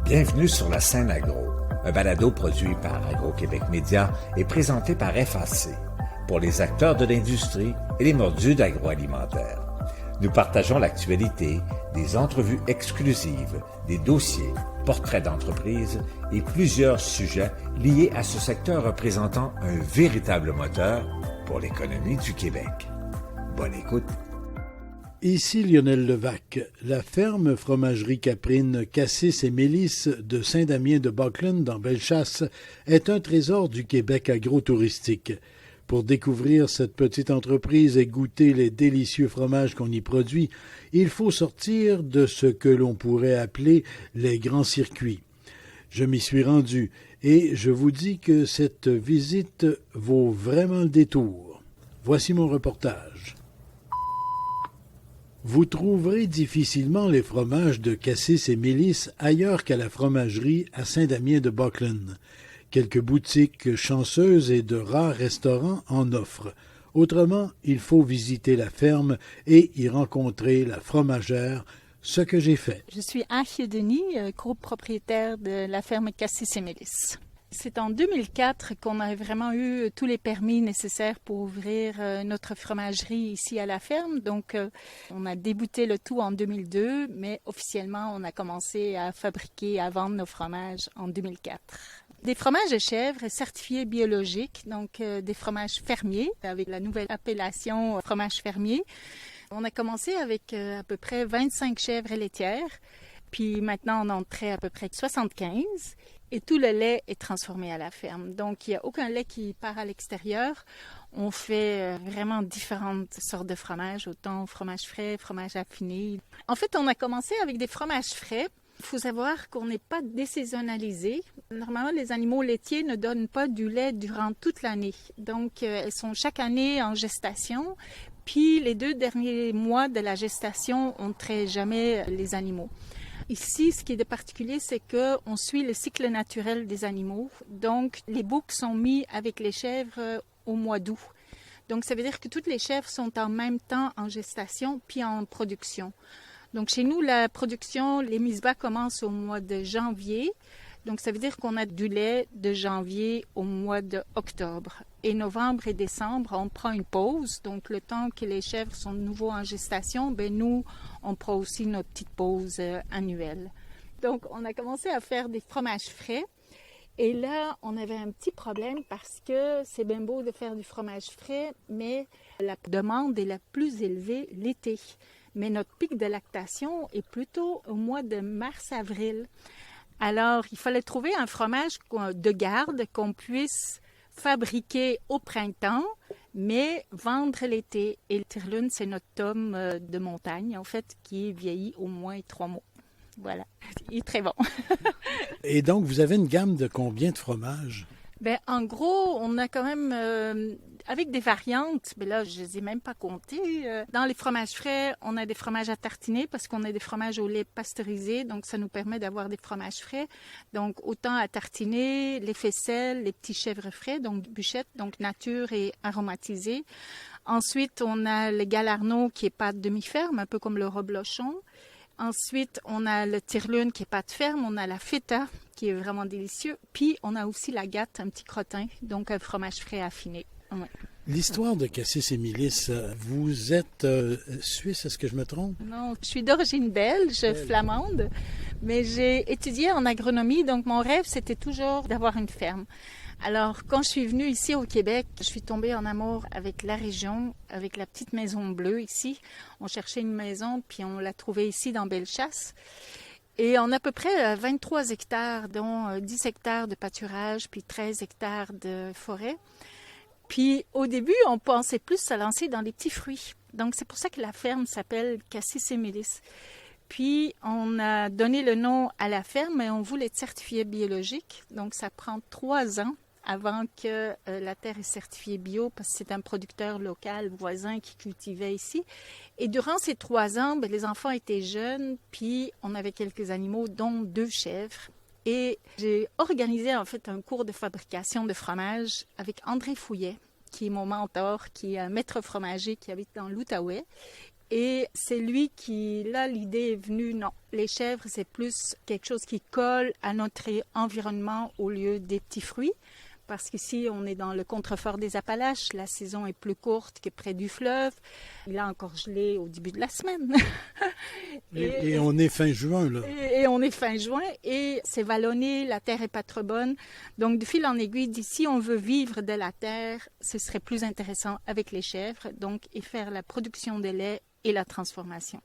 Bienvenue sur la scène agro, un balado produit par Agro-Québec Média et présenté par FAC, pour les acteurs de l'industrie et les mordus d'agroalimentaire. Nous partageons l'actualité, des entrevues exclusives, des dossiers, portraits d'entreprises et plusieurs sujets liés à ce secteur représentant un véritable moteur pour l'économie du Québec. Bonne écoute. Ici Lionel Levac. La ferme fromagerie caprine Cassis et Mélis de Saint-Damien-de-Buckland dans Bellechasse est un trésor du Québec agro-touristique. Pour découvrir cette petite entreprise et goûter les délicieux fromages qu'on y produit, il faut sortir de ce que l'on pourrait appeler les grands circuits. Je m'y suis rendu et je vous dis que cette visite vaut vraiment le détour. Voici mon reportage. Vous trouverez difficilement les fromages de Cassis et Mélis ailleurs qu'à la fromagerie à Saint-Damien-de-Buckland. Quelques boutiques chanceuses et de rares restaurants en offrent. Autrement, il faut visiter la ferme et y rencontrer la fromagère, ce que j'ai fait. Je suis Anne Denis, copropriétaire de la ferme Cassis et Mélis. C'est en 2004 qu'on a vraiment eu tous les permis nécessaires pour ouvrir notre fromagerie ici à la ferme. Donc, on a débuté le tout en 2002, mais officiellement, on a commencé à fabriquer, à vendre nos fromages en 2004. Des fromages de chèvre certifiés biologiques, donc des fromages fermiers, avec la nouvelle appellation fromage fermier. On a commencé avec à peu près 25 chèvres laitières, puis maintenant on en traite à peu près 75. Et tout le lait est transformé à la ferme. Donc, il n'y a aucun lait qui part à l'extérieur. On fait vraiment différentes sortes de fromages, autant fromage frais, fromage affiné. En fait, on a commencé avec des fromages frais. Il faut savoir qu'on n'est pas désaisonnalisé. Normalement, les animaux laitiers ne donnent pas du lait durant toute l'année. Donc, elles sont chaque année en gestation. Puis, les 2 derniers mois de la gestation, on ne traite jamais les animaux. Ici, ce qui est de particulier, c'est qu'on suit le cycle naturel des animaux. Donc, les boucs sont mis avec les chèvres au mois d'août. Donc, ça veut dire que toutes les chèvres sont en même temps en gestation puis en production. Donc, chez nous, la production, les mises bas commencent au mois de janvier. Donc, ça veut dire qu'on a du lait de janvier au mois d'octobre. Et novembre et décembre, on prend une pause. Donc, le temps que les chèvres sont de nouveau en gestation, nous, on prend aussi notre petite pause annuelle. Donc, on a commencé à faire des fromages frais. Et là, on avait un petit problème parce que c'est bien beau de faire du fromage frais, mais la demande est la plus élevée l'été. Mais notre pic de lactation est plutôt au mois de mars-avril. Alors, il fallait trouver un fromage de garde qu'on puisse fabriquer au printemps, mais vendre l'été. Et le Tirlun, c'est notre tome de montagne, en fait, qui est vieilli au moins 3 mois. Voilà, il est très bon. Et donc, vous avez une gamme de combien de fromages? En gros, on a quand même, avec des variantes, là, je ne les ai même pas comptées. Dans les fromages frais, on a des fromages à tartiner parce qu'on a des fromages au lait pasteurisé, donc ça nous permet d'avoir des fromages frais. Donc, autant à tartiner, les faisselles, les petits chèvres frais, donc bûchettes, donc nature et aromatisées. Ensuite, on a le galarneau qui est pâte demi-ferme, un peu comme le reblochon. Ensuite, on a le tirlun qui est pâte ferme, on a la feta qui est vraiment délicieux, puis on a aussi la gâte, un petit crottin, donc un fromage frais affiné. Ouais. L'histoire de Cassis et Mélis, vous êtes suisse, est-ce que je me trompe? Non, je suis d'origine belge, flamande, mais j'ai étudié en agronomie, donc mon rêve, c'était toujours d'avoir une ferme. Alors, quand je suis venue ici au Québec, je suis tombée en amour avec la région, avec la petite maison bleue ici. On cherchait une maison, puis on l'a trouvée ici dans Bellechasse. Et on a à peu près 23 hectares, dont 10 hectares de pâturage, puis 13 hectares de forêt. Puis au début, on pensait plus se lancer dans les petits fruits. Donc, c'est pour ça que la ferme s'appelle Cassis et Mélis. Puis, on a donné le nom à la ferme, mais on voulait être certifié biologique. Donc, ça prend 3 ans avant que la terre est certifiée bio, parce que c'est un producteur local voisin qui cultivait ici. Et durant ces 3 ans, les enfants étaient jeunes, puis on avait quelques animaux, dont 2 chèvres. Et j'ai organisé en fait un cours de fabrication de fromage avec André Fouillet, qui est mon mentor, qui est un maître fromager qui habite dans l'Outaouais. Et c'est lui qui, là, l'idée est venue, non, les chèvres, c'est plus quelque chose qui colle à notre environnement au lieu des petits fruits. Parce qu'ici, on est dans le contrefort des Appalaches. La saison est plus courte que près du fleuve. Il a encore gelé au début de la semaine. Et on est fin juin, là. Et on est fin juin et c'est vallonné, la terre est pas trop bonne. Donc, de fil en aiguille, si on veut vivre de la terre, ce serait plus intéressant avec les chèvres, donc, et faire la production de lait et la transformation.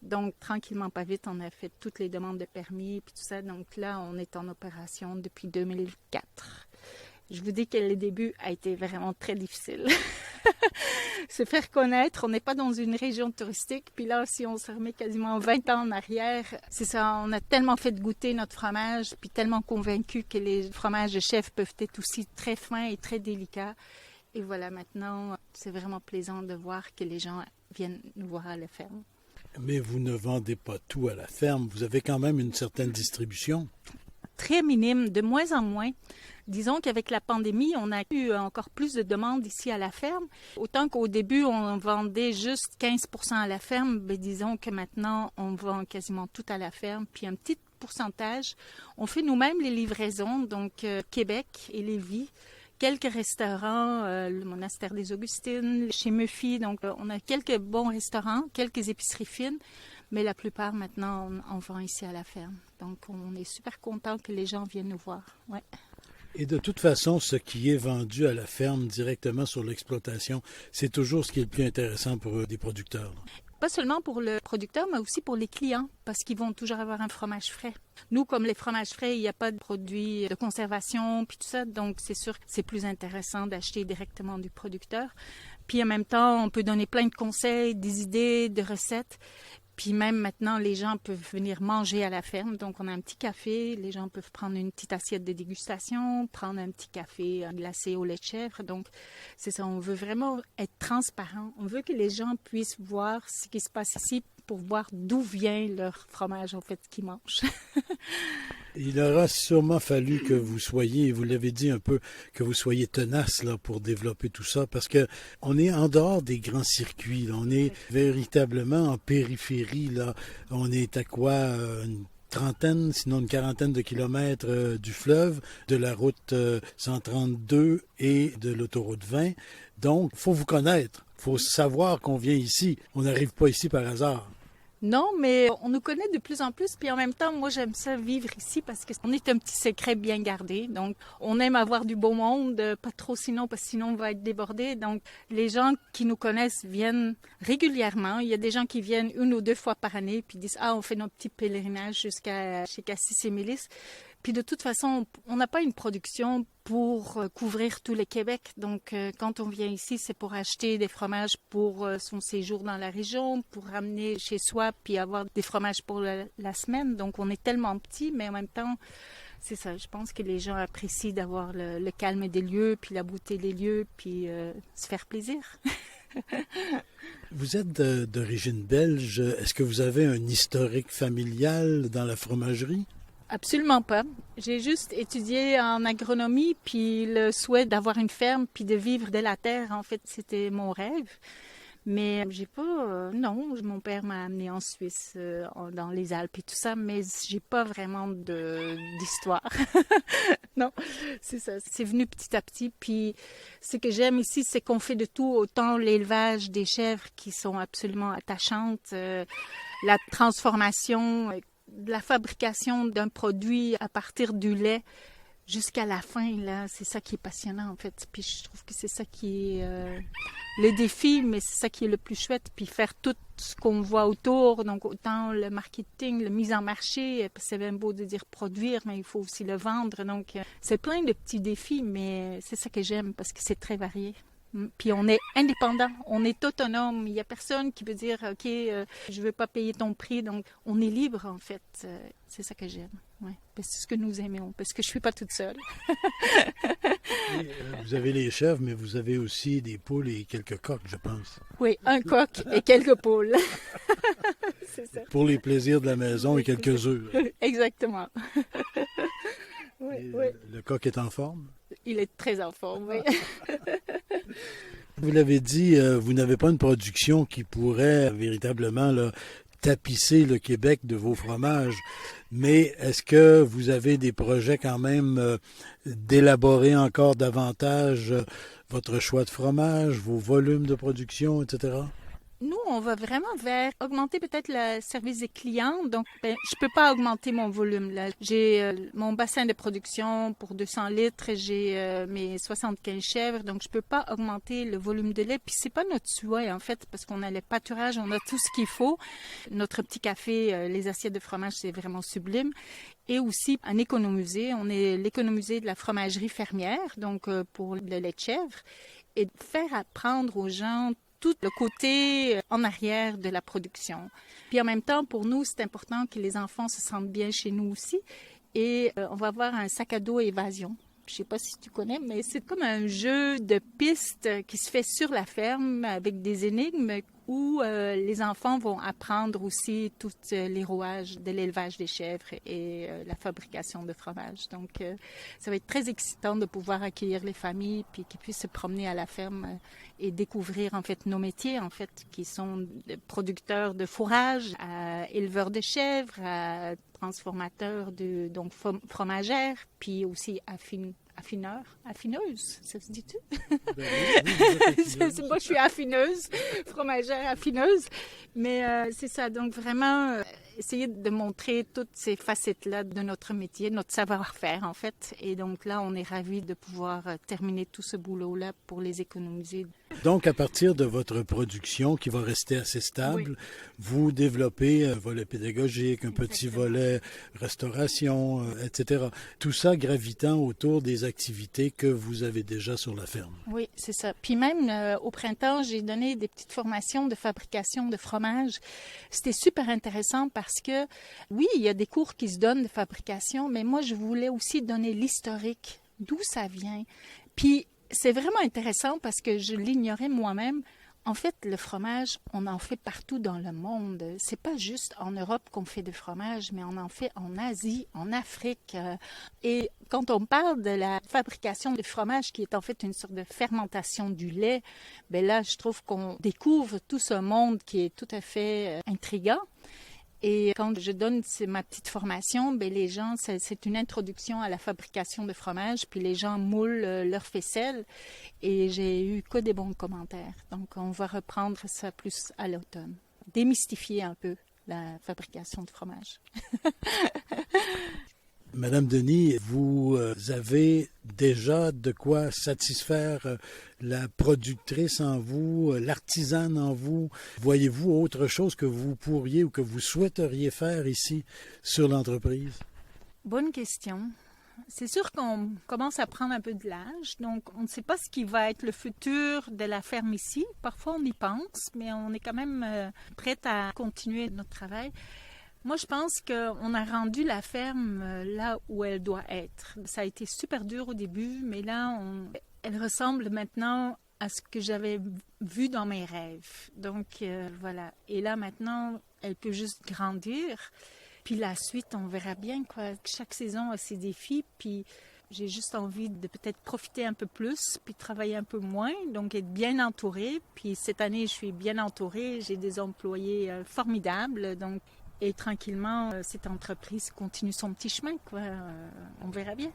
Donc, tranquillement, pas vite, on a fait toutes les demandes de permis et tout ça. Donc là, on est en opération depuis 2004. Je vous dis que le début a été vraiment très difficile. Se faire connaître, on n'est pas dans une région touristique. Puis là, si on se remet quasiment 20 ans en arrière, c'est ça, on a tellement fait goûter notre fromage, puis tellement convaincu que les fromages de chèvre peuvent être aussi très fins et très délicats. Et voilà, maintenant, c'est vraiment plaisant de voir que les gens viennent nous voir à la ferme. Mais vous ne vendez pas tout à la ferme. Vous avez quand même une certaine distribution. Très minime, de moins en moins. Disons qu'avec la pandémie, on a eu encore plus de demandes ici à la ferme. Autant qu'au début, on vendait juste 15% à la ferme, mais disons que maintenant, on vend quasiment tout à la ferme. Puis un petit pourcentage, on fait nous-mêmes les livraisons, donc Québec et Lévis. Quelques restaurants, le monastère des Augustines, chez Murphy, donc on a quelques bons restaurants, quelques épiceries fines, mais la plupart maintenant, on vend ici à la ferme. Donc on est super content que les gens viennent nous voir. Ouais. Et de toute façon, ce qui est vendu à la ferme directement sur l'exploitation, c'est toujours ce qui est le plus intéressant pour des producteurs. Pas seulement pour le producteur, mais aussi pour les clients, parce qu'ils vont toujours avoir un fromage frais. Nous, comme les fromages frais, il n'y a pas de produits de conservation, puis tout ça, donc c'est sûr que c'est plus intéressant d'acheter directement du producteur. Puis en même temps, on peut donner plein de conseils, des idées, de recettes. Puis même maintenant, les gens peuvent venir manger à la ferme. Donc, on a un petit café. Les gens peuvent prendre une petite assiette de dégustation, prendre un petit café glacé au lait de chèvre. Donc, c'est ça. On veut vraiment être transparent. On veut que les gens puissent voir ce qui se passe ici pour voir d'où vient leur fromage, en fait, qu'ils mangent. Il aura sûrement fallu que vous soyez, vous l'avez dit un peu, que vous soyez tenace là, pour développer tout ça, parce que on est en dehors des grands circuits. Là. On est véritablement en périphérie. Là. On est à quoi une trentaine, sinon une quarantaine de kilomètres du fleuve, de la route 132 et de l'autoroute 20. Donc, il faut vous connaître. Il faut savoir qu'on vient ici. On n'arrive pas ici par hasard. Non, mais on nous connaît de plus en plus. Puis en même temps, moi, j'aime ça vivre ici parce qu'on est un petit secret bien gardé. Donc, on aime avoir du beau monde, pas trop sinon, parce que sinon, on va être débordé. Donc, les gens qui nous connaissent viennent régulièrement. Il y a des gens qui viennent 1 ou 2 fois par année puis disent « Ah, on fait notre petit pèlerinage jusqu'à chez Cassis et Mélis. » Puis de toute façon, on n'a pas une production pour couvrir tout le Québec. Donc, quand on vient ici, c'est pour acheter des fromages pour son séjour dans la région, pour ramener chez soi, puis avoir des fromages pour la semaine. Donc, on est tellement petit, mais en même temps, c'est ça. Je pense que les gens apprécient d'avoir le calme des lieux, puis la beauté des lieux, puis se faire plaisir. Vous êtes d'origine belge. Est-ce que vous avez un historique familial dans la fromagerie? Absolument pas. J'ai juste étudié en agronomie, puis le souhait d'avoir une ferme, puis de vivre de la terre, en fait, c'était mon rêve. Mais j'ai pas... non, mon père m'a amené en Suisse, dans les Alpes et tout ça, mais j'ai pas vraiment d'histoire. Non, c'est ça. C'est venu petit à petit. Puis ce que j'aime ici, c'est qu'on fait de tout, autant l'élevage des chèvres qui sont absolument attachantes, la transformation... de la fabrication d'un produit à partir du lait jusqu'à la fin, là, c'est ça qui est passionnant, en fait. Puis je trouve que c'est ça qui est le défi, mais c'est ça qui est le plus chouette. Puis faire tout ce qu'on voit autour, donc autant le marketing, la mise en marché, c'est bien beau de dire produire, mais il faut aussi le vendre. Donc, c'est plein de petits défis, mais c'est ça que j'aime parce que c'est très varié. Puis on est indépendant, on est autonome. Il n'y a personne qui peut dire « OK, je ne veux pas payer ton prix ». Donc, on est libre, en fait. C'est ça que j'aime. Ouais. C'est ce que nous aimons, parce que je ne suis pas toute seule. Et, vous avez les chèvres, mais vous avez aussi des poules et quelques coqs, je pense. Oui, un coq et quelques poules. C'est ça. Pour les plaisirs de la maison et quelques œufs. Exactement. Oui, oui. Le coq est en forme? Il est très en forme, oui. Vous l'avez dit, vous n'avez pas une production qui pourrait véritablement là, tapisser le Québec de vos fromages. Mais est-ce que vous avez des projets quand même d'élaborer encore davantage votre choix de fromage, vos volumes de production, etc.? Nous, on va vraiment vers augmenter peut-être le service des clients. Donc, je peux pas augmenter mon volume. Là. J'ai mon bassin de production pour 200 litres. J'ai mes 75 chèvres. Donc, je peux pas augmenter le volume de lait. Puis, c'est pas notre souhait, en fait, parce qu'on a le pâturage, on a tout ce qu'il faut. Notre petit café, les assiettes de fromage, c'est vraiment sublime. Et aussi, en économusée, on est l'économusée de la fromagerie fermière, donc pour le lait de chèvre. Et faire apprendre aux gens tout le côté en arrière de la production. Puis en même temps, pour nous, c'est important que les enfants se sentent bien chez nous aussi. Et on va avoir un sac à dos évasion. Je ne sais pas si tu connais, mais c'est comme un jeu de pistes qui se fait sur la ferme avec des énigmes où les enfants vont apprendre aussi tous les rouages de l'élevage des chèvres et la fabrication de fromage. Donc, ça va être très excitant de pouvoir accueillir les familles puis qu'ils puissent se promener à la ferme et découvrir en fait nos métiers en fait qui sont producteurs de fourrage, éleveurs de chèvres, transformateurs de donc fromagères, puis aussi affineuse, ça se dit-tu? Ben oui, Moi, je suis affineuse, fromagère affineuse. Mais c'est ça, donc vraiment essayer de montrer toutes ces facettes-là de notre métier, notre savoir-faire en fait. Et donc là, on est ravis de pouvoir terminer tout ce boulot-là pour les économiser. Donc, à partir de votre production qui va rester assez stable, oui, vous développez un volet pédagogique, un petit volet restauration, etc. Tout ça gravitant autour des activités que vous avez déjà sur la ferme. Oui, c'est ça. Puis même au printemps, j'ai donné des petites formations de fabrication de fromage. C'était super intéressant parce que, oui, il y a des cours qui se donnent de fabrication, mais moi, je voulais aussi donner l'historique, d'où ça vient. Puis, c'est vraiment intéressant parce que je l'ignorais moi-même. En fait, le fromage, on en fait partout dans le monde. C'est pas juste en Europe qu'on fait du fromage, mais on en fait en Asie, en Afrique. Et quand on parle de la fabrication de fromage, qui est en fait une sorte de fermentation du lait, ben là, je trouve qu'on découvre tout ce monde qui est tout à fait intriguant. Et quand je donne ma petite formation, ben les gens, c'est une introduction à la fabrication de fromage, puis les gens moulent leur faisselle et j'ai eu que des bons commentaires. Donc, on va reprendre ça plus à l'automne, démystifier un peu la fabrication de fromage. Madame Denis, vous avez déjà de quoi satisfaire la productrice en vous, l'artisane en vous. Voyez-vous autre chose que vous pourriez ou que vous souhaiteriez faire ici sur l'entreprise? Bonne question. C'est sûr qu'on commence à prendre un peu de l'âge, donc on ne sait pas ce qui va être le futur de la ferme ici. Parfois, on y pense, mais on est quand même prête à continuer notre travail. Moi, je pense qu'on a rendu la ferme là où elle doit être. Ça a été super dur au début, mais là, elle ressemble maintenant à ce que j'avais vu dans mes rêves. Donc, voilà. Et là, maintenant, elle peut juste grandir. Puis la suite, on verra bien, quoi. Chaque saison a ses défis, puis j'ai juste envie de peut-être profiter un peu plus, puis travailler un peu moins, donc être bien entourée. Puis cette année, je suis bien entourée. J'ai des employés formidables, donc... Et tranquillement, cette entreprise continue son petit chemin, quoi. On verra bien.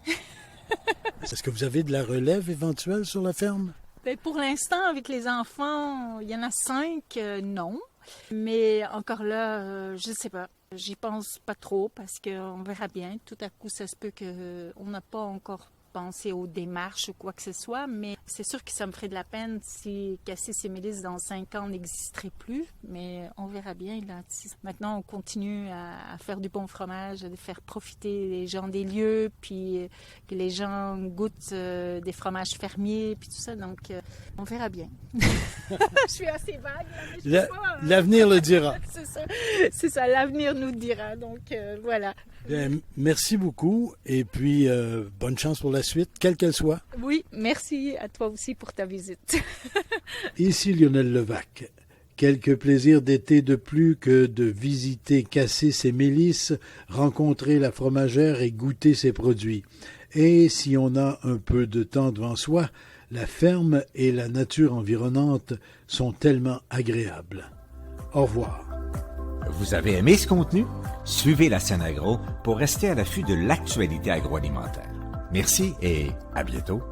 Est-ce que vous avez de la relève éventuelle sur la ferme? Bien, pour l'instant, avec les enfants, il y en a 5, non. Mais encore là, je ne sais pas. J'y pense pas trop parce qu'on verra bien. Tout à coup, ça se peut qu'on n'a pas encore pensé aux démarches ou quoi que ce soit, mais c'est sûr que ça me ferait de la peine si Cassis et Mélis dans 5 ans n'existeraient plus, mais on verra bien. Là. Maintenant, on continue à faire du bon fromage, à faire profiter les gens des lieux, puis que les gens goûtent des fromages fermiers, puis tout ça, donc on verra bien. Je suis assez vague. Là, mais l'avenir le dira. C'est ça, l'avenir nous le dira, donc voilà. Bien, merci beaucoup et puis bonne chance pour la suite, quelle qu'elle soit. Oui, merci à toi aussi pour ta visite. Ici Lionel Levac. Quelques plaisirs d'été de plus que de visiter Cassis et Mélis, rencontrer la fromagère et goûter ses produits. Et si on a un peu de temps devant soi, La ferme et la nature environnante sont tellement agréables. Au revoir. Vous avez aimé ce contenu? Suivez la scène agro pour rester à l'affût de l'actualité agroalimentaire. Merci et à bientôt.